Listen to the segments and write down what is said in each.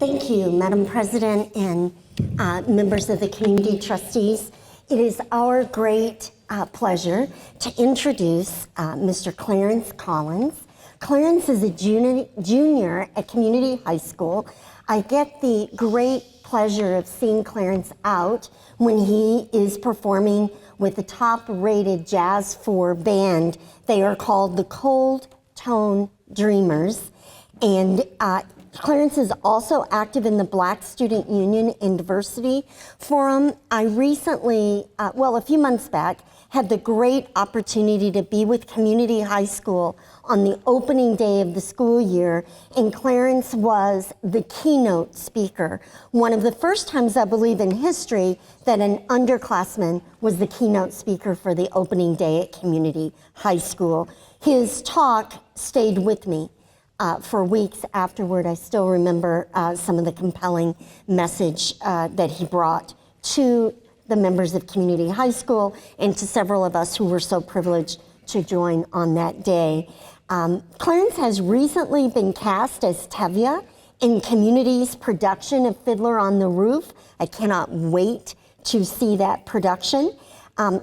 Thank you, Madam President and members of the community trustees. It is our great pleasure to introduce Mr. Clarence Collins. Clarence is a junior at Community High School. I get the great pleasure of seeing Clarence out when he is performing with the top-rated Jazz 4 band. They are called the Cold Tone Dreamers. And Clarence is also active in the Black Student Union and Diversity Forum. I recently, a few months back, had the great opportunity to be with Community High School on the opening day of the school year, and Clarence was the keynote speaker. One of the first times, I believe, in history that an underclassman was the keynote speaker for the opening day at Community High School. His talk stayed with me for weeks afterward. I still remember some of the compelling message that he brought to the members of Community High School and to several of us who were so privileged to join on that day. Clarence has recently been cast as Tevye in Community's production of Fiddler on the Roof. I cannot wait to see that production.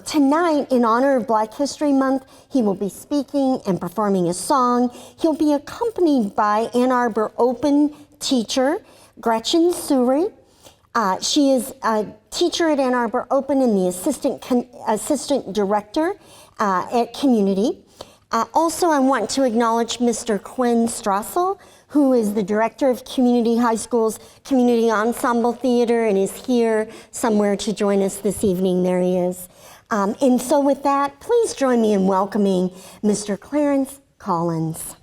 Tonight, in honor of Black History Month, he will be speaking and performing a song. He'll be accompanied by Ann Arbor Open teacher, Gretchen Suri. She is a teacher at Ann Arbor Open and the assistant director at Community. Also, I want to acknowledge Mr. Quinn Strassel, who is the director of Community High School's Community Ensemble Theater and is here somewhere to join us this evening. There he is. And so with that, please join me in welcoming Mr. Clarence Collins.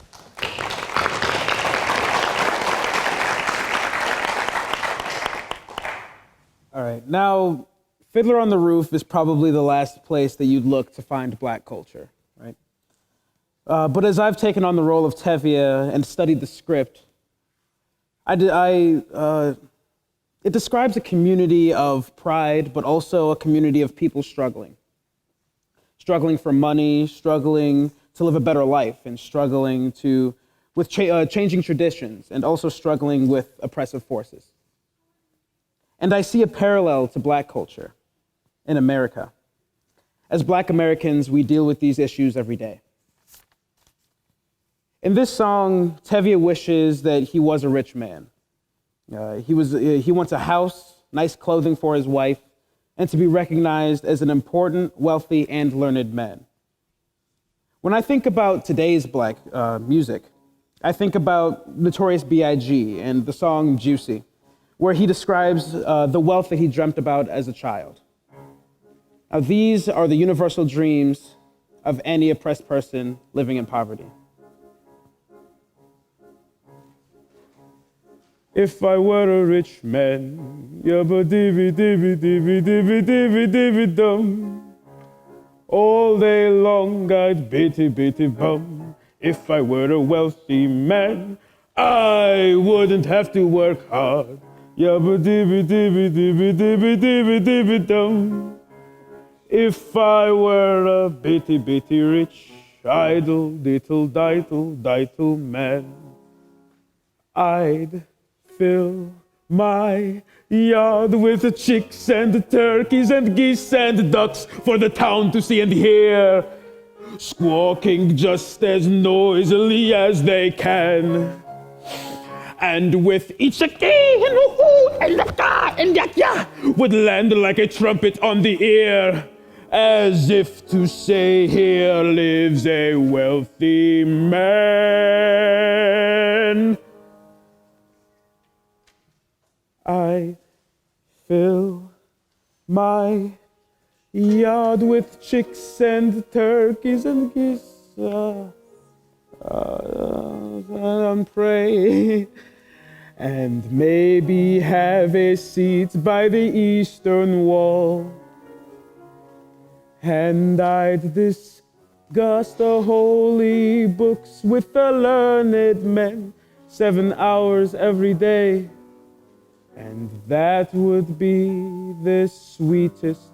All right, now, Fiddler on the Roof is probably the last place that you'd look to find Black culture, right? But as I've taken on the role of Tevye and studied the script, it describes a community of pride, but also a community of people struggling. Struggling for money, struggling to live a better life, and struggling with changing traditions, and also struggling with oppressive forces. And I see a parallel to Black culture in America. As Black Americans, we deal with these issues every day. In this song, Tevye wishes that he was a rich man. He wants a house, nice clothing for his wife, and to be recognized as an important, wealthy, and learned man. When I think about today's Black music, I think about Notorious B.I.G. and the song Juicy, where he describes the wealth that he dreamt about as a child. Now, these are the universal dreams of any oppressed person living in poverty. If I were a rich man, yabba dibby dibby dibby dibby dibby dibby dum. All day long I'd bitty bitty bum. If I were a wealthy man, I wouldn't have to work hard. Yabba dibby dibby dibby dibby dibby dibby dum. If I were a bitty bitty rich, idle diddle diddle diddle man, I'd fill my yard with the chicks and the turkeys and geese and the ducks for the town to see and hear, squawking just as noisily as they can. And with each a key and a hoo and a ka and yak ya would land like a trumpet on the ear, as if to say, here lives a wealthy man. I fill my yard with chicks and turkeys and geese, and pray, and maybe have a seat by the eastern wall. And I'd discuss the holy books with the learned men 7 hours every day. And that would be the sweetest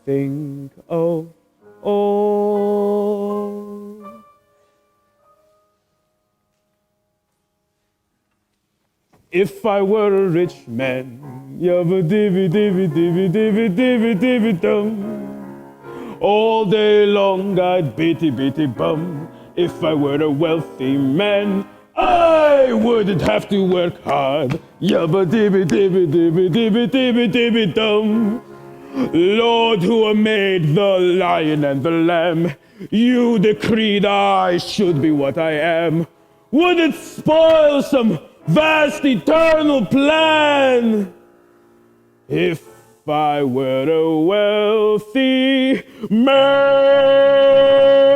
thing of all. If I were a rich man, yabba dibby dibby dibby dibby dibby dibby dum. All day long I'd bitty bitty bum. If I were a wealthy man, I wouldn't have to work hard. Yabba dibby dibby dibby dibby dibby dibby dum. Lord, who made the lion and the lamb, you decreed I should be what I am. Would it spoil some vast eternal plan if I were a wealthy man?